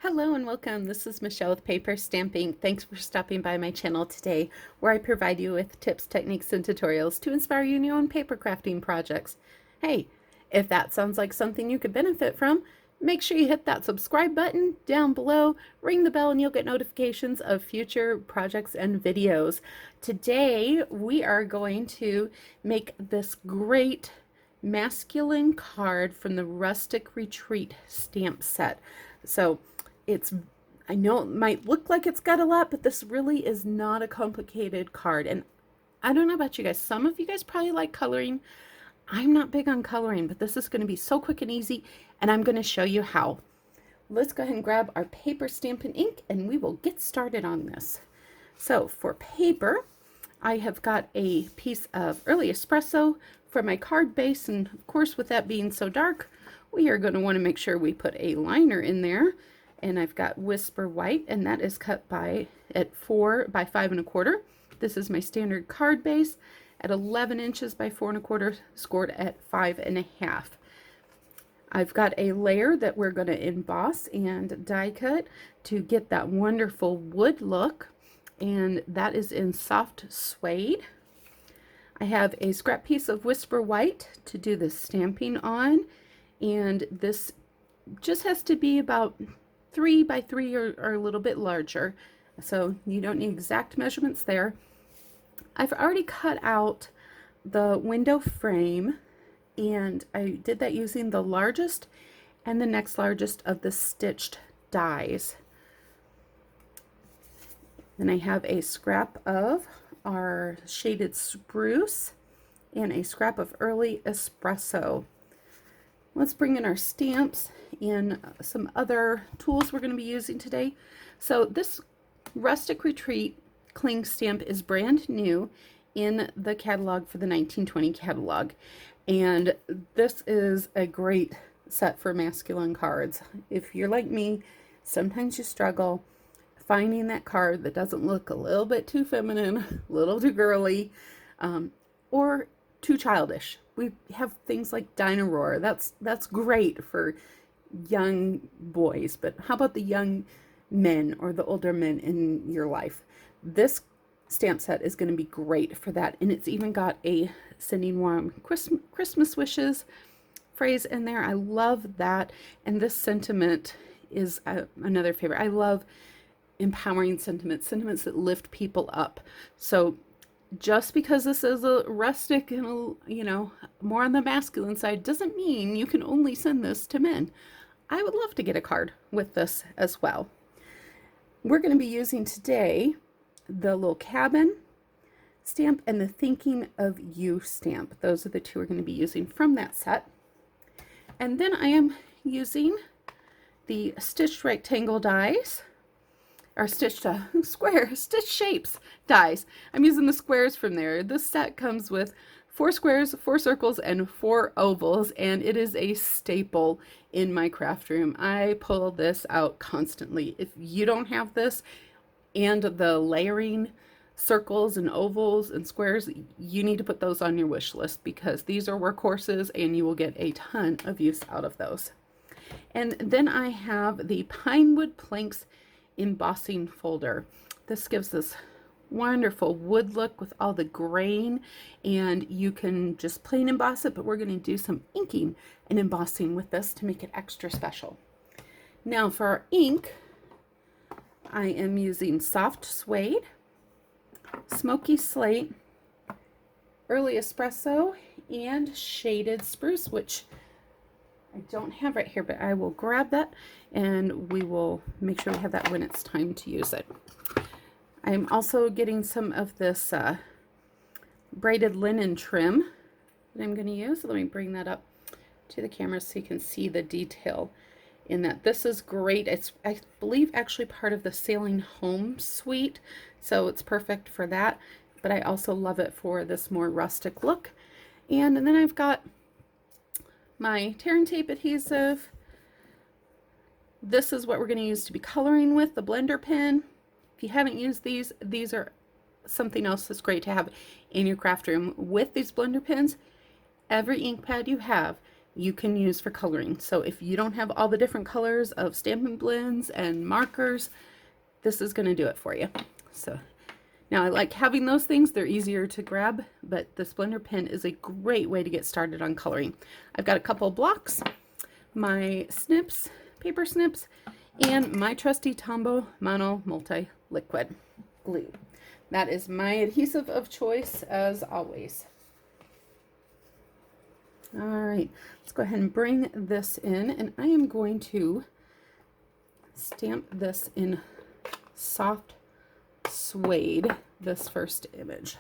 Hello and welcome. This is Michelle with PaperStampInk. Thanks for stopping by my channel today, where I provide you with tips, techniques, and tutorials to inspire you in your own paper crafting projects. Hey, if that sounds like something you could benefit from, make sure you hit that subscribe button down below, ring the bell, and you'll get notifications of future projects and videos. Today, we are going to make this great masculine card from the Rustic Retreat stamp set. So I know it might look like it's got a lot, but this really is not a complicated card. And I don't know about you guys. Some of you guys probably like coloring. I'm not big on coloring, but this is going to be so quick and easy, and I'm going to show you how. Let's go ahead and grab our paper, Stampin' Ink, and we will get started on this. So for paper, I have got a piece of early espresso for my card base, and of course, with that being so dark, we are going to want to make sure we put a liner in there. And I've got Whisper White, and that is cut at 4 by 5 1/4. This is my standard card base at 11 inches by 4 1/4, scored at 5 1/2. I've got a layer that we're going to emboss and die cut to get that wonderful wood look, and that is in soft suede. I have a scrap piece of Whisper White to do the stamping on, and this just has to be about 3 by 3 or a little bit larger, so you don't need exact measurements there. I've already cut out the window frame, and I did that using the largest and the next largest of the stitched dies. Then I have a scrap of our shaded spruce and a scrap of early espresso. Let's bring in our stamps and some other tools we're going to be using today. So this Rustic Retreat cling stamp is brand new in the catalog for the 1920 catalog. And this is a great set for masculine cards. If you're like me, sometimes you struggle finding that card that doesn't look a little bit too feminine, a little too girly, or too childish. We have things like Dino-Roar. That's great for young boys, but how about the young men or the older men in your life? This stamp set is going to be great for that, and it's even got a sending warm Christmas wishes phrase in there. I love that, and this sentiment is another favorite. I love empowering sentiments that lift people up. So just because this is a rustic and more on the masculine side doesn't mean you can only send this to men. I would love to get a card with this as well. We're going to be using today the little cabin stamp and the Thinking of You stamp. Those are the two we're going to be using from that set. And then I am using the stitched rectangle dies, or stitched shapes dies. I'm using the squares from there. This set comes with 4 squares, 4 circles, and 4 ovals, and it is a staple in my craft room. I pull this out constantly. If you don't have this and the layering circles and ovals and squares, you need to put those on your wish list, because these are workhorses and you will get a ton of use out of those. And then I have the Pinewood Planks embossing folder. This gives this wonderful wood look with all the grain, and you can just plain emboss it, but we're going to do some inking and embossing with this to make it extra special. Now for our ink, I am using soft suede, smoky slate, early espresso, and shaded spruce, which I don't have right here, but I will grab that and we will make sure we have that when it's time to use it. I'm also getting some of this braided linen trim that I'm going to use. Let me bring that up to the camera so you can see the detail in that. This is great. It's, I believe, actually part of the Sailing Home suite, so it's perfect for that, but I also love it for this more rustic look. And then I've got my tear and tape adhesive. This is what we're going to use to be coloring with, the blender pen. If you haven't used these are something else that's great to have in your craft room. With these blender pens, every ink pad you have you can use for coloring. So if you don't have all the different colors of Stampin' Blends and markers, this is going to do it for you. So now I like having those things. They're easier to grab, but the Blender pen is a great way to get started on coloring. I've got a couple of blocks, my snips, paper snips, and my trusty Tombow Mono Multi-Liquid glue. That is my adhesive of choice as always. All right, let's go ahead and bring this in, and I am going to stamp this in soft suede, this first image.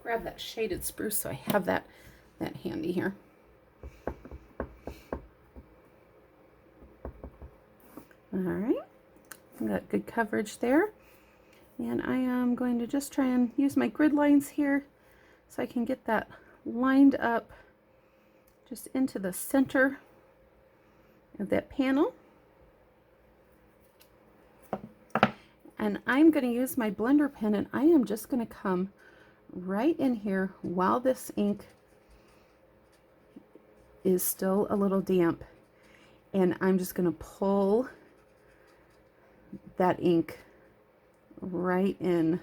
Grab that shaded spruce so I have that handy here. All right, got good coverage there. And I am going to just try and use my grid lines here so I can get that lined up just into the center of that panel. And I'm going to use my blender pen, and I am just going to come right in here while this ink is still a little damp. And I'm just going to pull that ink right in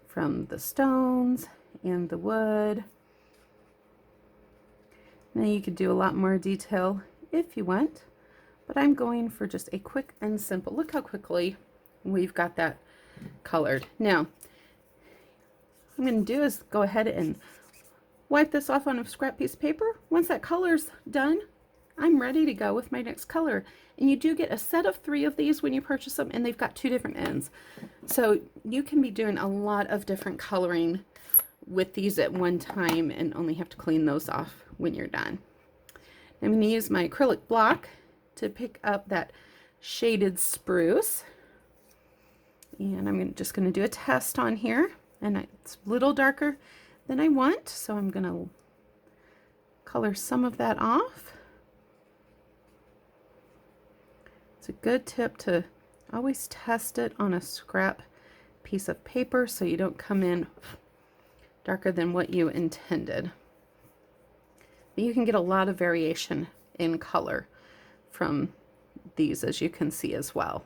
from the stones and the wood. Now you could do a lot more detail if you want, but I'm going for just a quick and simple. Look how quickly we've got that colored. Now, what I'm going to do is go ahead and wipe this off on a scrap piece of paper. Once that color's done, I'm ready to go with my next color. And you do get a set of 3 of these when you purchase them, and they've got 2 different ends. So you can be doing a lot of different coloring with these at one time and only have to clean those off when you're done. I'm going to use my acrylic block to pick up that shaded spruce. And I'm just going to do a test on here. And it's a little darker than I want, so I'm going to color some of that off. It's a good tip to always test it on a scrap piece of paper so you don't come in darker than what you intended. But you can get a lot of variation in color from these, as you can see as well.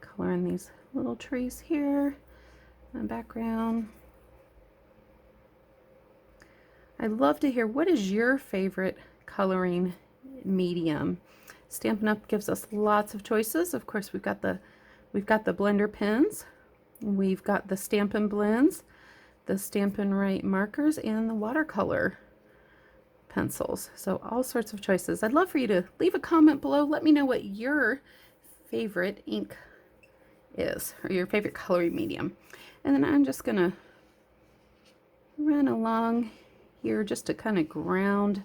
Coloring these little trees here in the background. I'd love to hear, what is your favorite coloring medium? Stampin' Up! Gives us lots of choices. Of course, we've got the blender pens, we've got the Stampin' Blends, the Stampin' Write markers, and the watercolor pencils. So all sorts of choices. I'd love for you to leave a comment below. Let me know what your favorite ink is, or your favorite coloring medium. And then I'm just gonna run along here just to kind of ground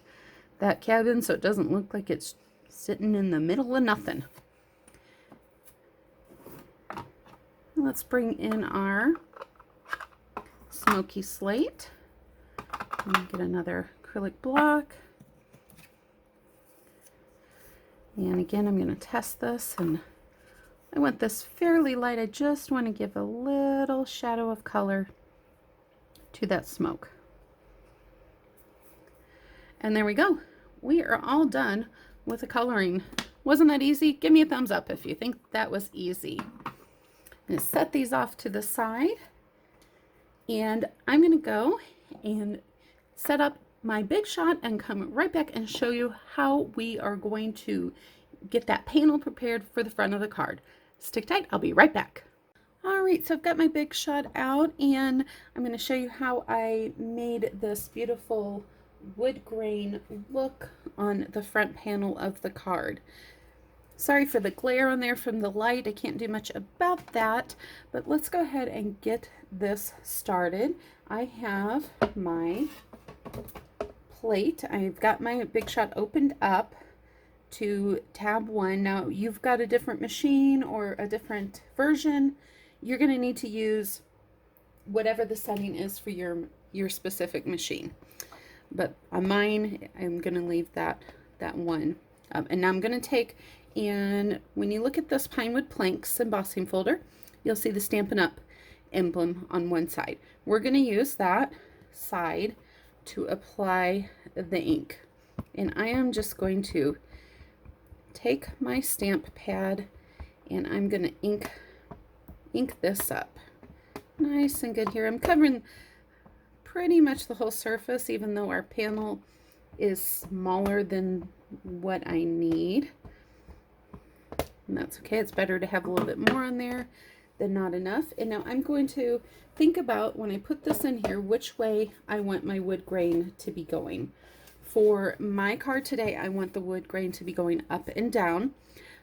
that cabin so it doesn't look like it's sitting in the middle of nothing. Let's bring in our smoky slate. Get another acrylic block. And again, I'm going to test this, and I want this fairly light. I just want to give a little shadow of color to that smoke. And there we go. We are all done with the coloring. Wasn't that easy? Give me a thumbs up if you think that was easy. I'm going to set these off to the side, and I'm going to go and set up my big shot and come right back and show you how we are going to get that panel prepared for the front of the card. Stick tight, I'll be right back. All right, so I've got my big shot out, and I'm going to show you how I made this beautiful wood grain look on the front panel of the card. Sorry for the glare on there from the light. I can't do much about that, but let's go ahead and get this started. I have my plate. I've got my big shot opened up to tab 1. Now you've got a different machine or a different version. You're going to need to use whatever the setting is for your specific machine. But on mine, I'm going to leave that one. And now I'm going to take, and when you look at this Pinewood Planks embossing folder, you'll see the Stampin' Up. emblem on one side. We're going to use that side to apply the ink. And I am just going to take my stamp pad and I'm going to ink this up nice and good here. I'm covering pretty much the whole surface, even though our panel is smaller than what I need. And that's okay. It's better to have a little bit more on there than not enough. And now I'm going to think about, when I put this in here, which way I want my wood grain to be going. For my card today, I want the wood grain to be going up and down.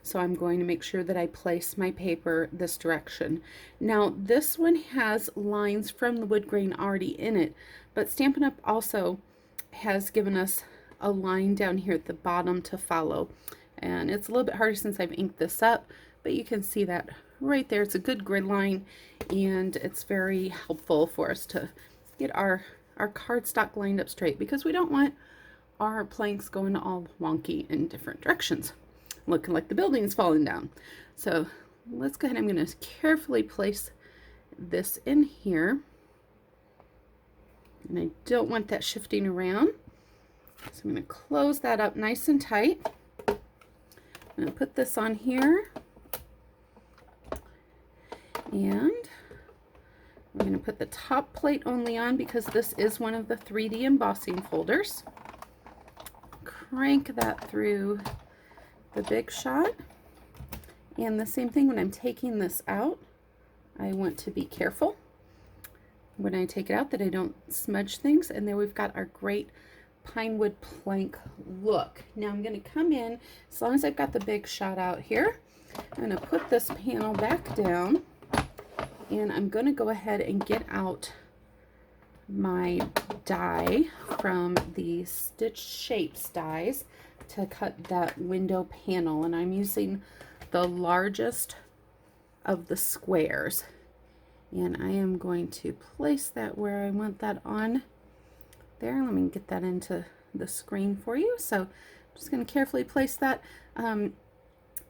So I'm going to make sure that I place my paper this direction. Now this one has lines from the wood grain already in it, but Stampin' Up! Also has given us a line down here at the bottom to follow. And it's a little bit harder since I've inked this up, but you can see that right there. It's a good grid line, and it's very helpful for us to get our cardstock lined up straight, because we don't want our planks going all wonky in different directions, looking like the building's falling down. So let's go ahead. I'm going to carefully place this in here, and I don't want that shifting around. So I'm going to close that up nice and tight. I'm going to put this on here, and I'm going to put the top plate only on because this is one of the 3D embossing folders. Crank that through the big shot. And the same thing when I'm taking this out, I want to be careful when I take it out that I don't smudge things. And there we've got our great pinewood plank look. Now I'm going to come in, as long as I've got the big shot out here, I'm going to put this panel back down, and I'm going to go ahead and get out my die from the Stitch Shapes dies to cut that window panel, and I'm using the largest of the squares, and I am going to place that where I want that on there. Let me get that into the screen for you. So I'm just going to carefully place that.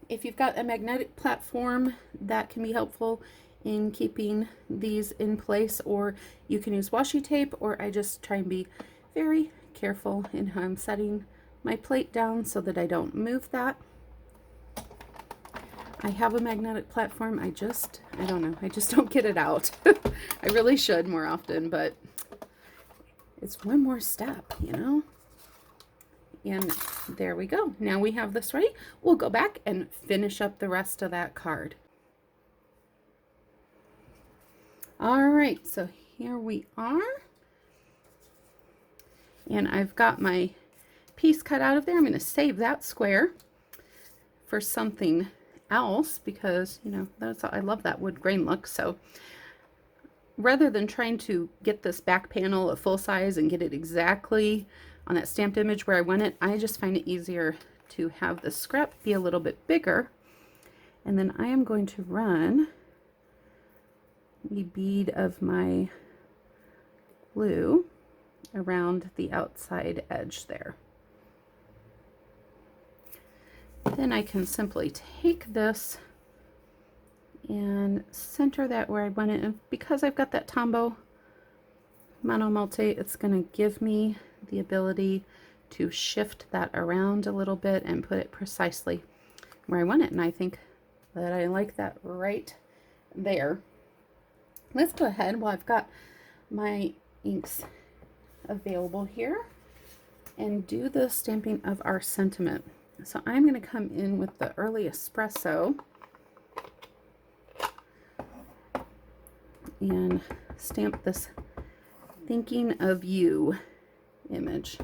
If you've got a magnetic platform, that can be helpful in keeping these in place, or you can use washi tape, or I just try and be very careful in how I'm setting my plate down so that I don't move that. I have a magnetic platform. I don't know, I just don't get it out. I really should more often, but it's one more step, you know. And there we go. Now we have this ready. We'll go back and finish up the rest of that card. All right, so here we are. And I've got my piece cut out of there. I'm going to save that square for something else because, you know, I love that wood grain look. So rather than trying to get this back panel a full size and get it exactly on that stamped image where I want it, I just find it easier to have the scrap be a little bit bigger. And then I am going to run the bead of my glue around the outside edge there. Then I can simply take this and center that where I want it. And because I've got that Tombow Mono Multi, it's going to give me the ability to shift that around a little bit and put it precisely where I want it. And I think that I like that right there. Let's go ahead, while I've got my inks available here, and do the stamping of our sentiment. So I'm going to come in with the Early Espresso and stamp this Thinking of You image.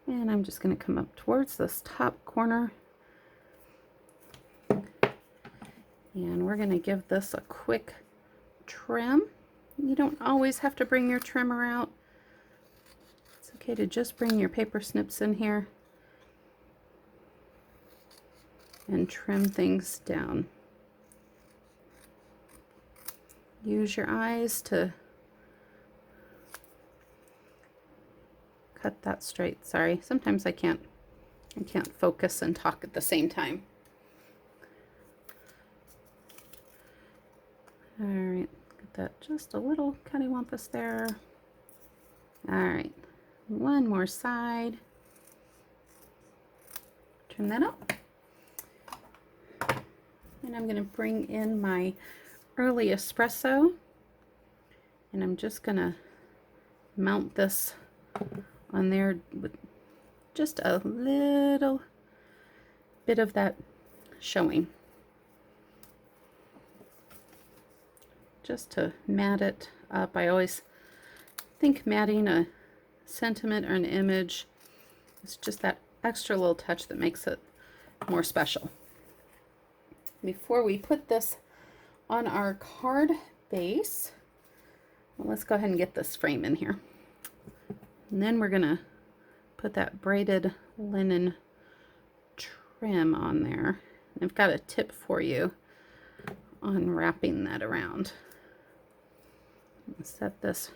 And I'm just going to come up towards this top corner, and we're going to give this a quick trim. You don't always have to bring your trimmer out. It's okay to just bring your paper snips in here and trim things down. Use your eyes to cut that straight. Sorry, sometimes I can't focus and talk at the same time. All right, get that just a little cattywampus there. All right, one more side. Trim that up. And I'm going to bring in my early espresso, and I'm just going to mount this on there with just a little bit of that showing, just to mat it up. I always think matting a sentiment or an image is just that extra little touch that makes it more special. Before we put this on our card base, well, let's go ahead and get this frame in here. And then we're gonna put that braided linen trim on there. I've got a tip for you on wrapping that around. Set this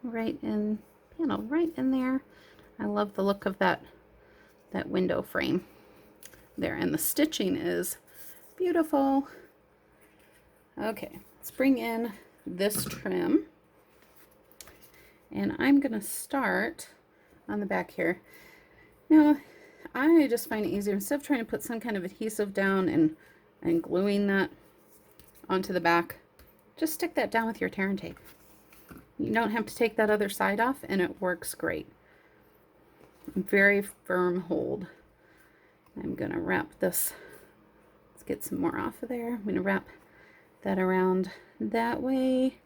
right in, panel right in there. I love the look of that window frame there, and the stitching is beautiful. Okay, let's bring in this trim, and I'm gonna start on the back here. Now, I just find it easier, instead of trying to put some kind of adhesive down and gluing that onto the back, just stick that down with your tear and tape. You don't have to take that other side off, and it works great. Very firm hold. I'm gonna wrap this, let's get some more off of there. I'm gonna wrap that around that way.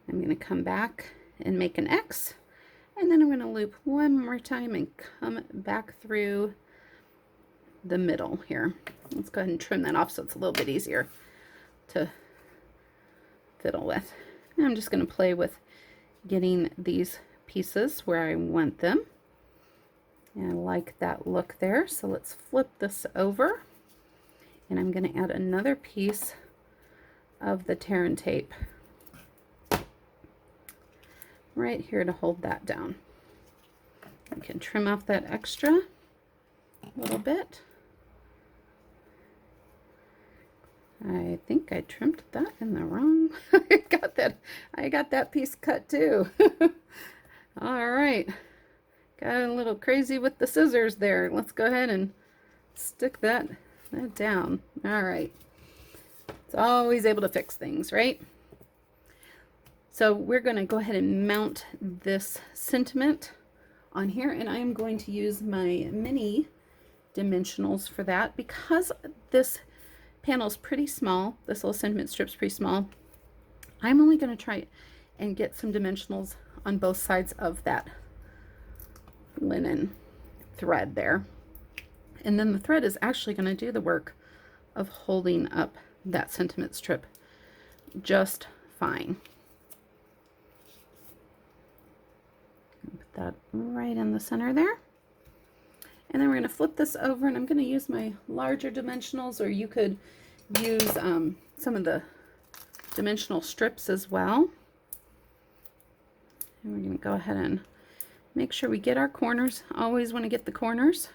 I'm gonna come back and make an X, and then I'm gonna loop one more time and come back through the middle here. Let's go ahead and trim that off so it's a little bit easier to fiddle with. And I'm just gonna play with getting these pieces where I want them. And I like that look there. So let's flip this over, and I'm going to add another piece of the tear and tape right here to hold that down. I can trim off that extra a little bit. I think I trimmed that in the wrong. I got that piece cut too. All right. Got a little crazy with the scissors there. Let's go ahead and stick that down. All right. It's always able to fix things, right? So we're going to go ahead and mount this sentiment on here, and I am going to use my mini dimensionals for that. Because this panel is pretty small, this little sentiment strip's pretty small, I'm only going to try and get some dimensionals on both sides of that linen thread there, and then the thread is actually going to do the work of holding up that sentiment strip just fine. Put that right in the center there, and then we're going to flip this over, and I'm going to use my larger dimensionals, or you could use some of the dimensional strips as well. And we're going to go ahead and make sure we get our corners. Always want to get the corners.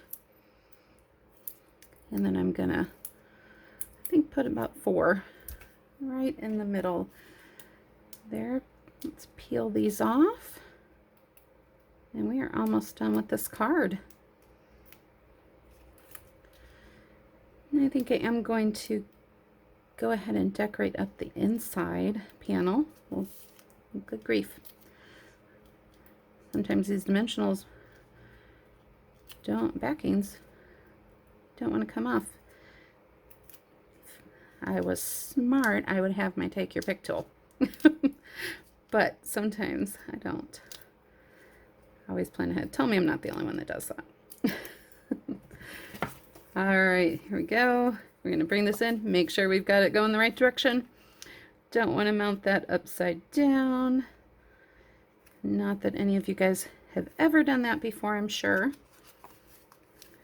And then I'm gonna, I think, put about 4 right in the middle there. Let's peel these off. And we are almost done with this card. And I think I am going to go ahead and decorate up the inside panel. Well, good grief. Sometimes these dimensionals backings don't want to come off. If I was smart, I would have my take your pick tool. But sometimes I don't. I always plan ahead. Tell me I'm not the only one that does that. All right, here we go. We're going to bring this in, make sure we've got it going the right direction. Don't want to mount that upside down. Not that any of you guys have ever done that before, I'm sure.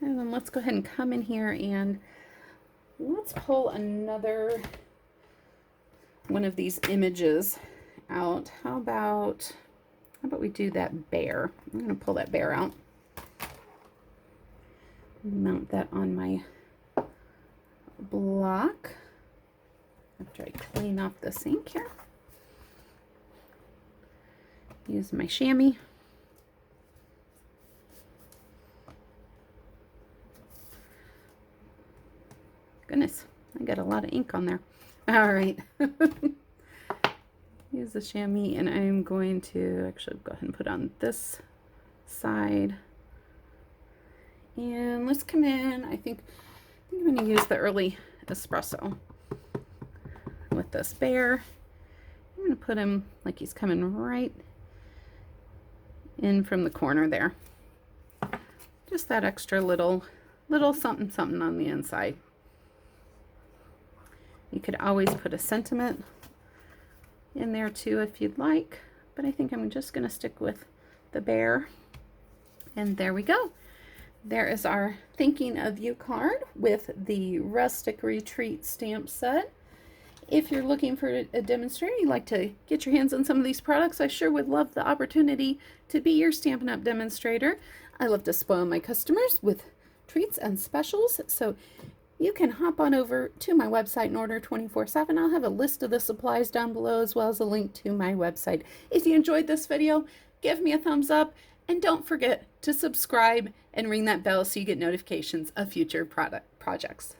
And then let's go ahead and come in here and let's pull another one of these images out. How about we do that bear? I'm going to pull that bear out. Mount that on my block. after I clean off the sink here. Use my chamois. Goodness, I got a lot of ink on there. All right. Use the chamois, and I'm going to actually go ahead and put on this side. And let's come in. I think I'm going to use the early espresso with this bear. I'm going to put him like he's coming right in from the corner there. Just that extra little something something on the inside. You could always put a sentiment in there too if you'd like, but I think I'm just going to stick with the bear. And there we go. There is our Thinking of You card with the Rustic Retreat stamp set. If you're looking for a demonstrator, you'd like to get your hands on some of these products, I sure would love the opportunity to be your Stampin' Up! Demonstrator. I love to spoil my customers with treats and specials, so you can hop on over to my website and order 24/7. I'll have a list of the supplies down below as well as a link to my website. If you enjoyed this video, give me a thumbs up and don't forget to subscribe and ring that bell so you get notifications of future projects.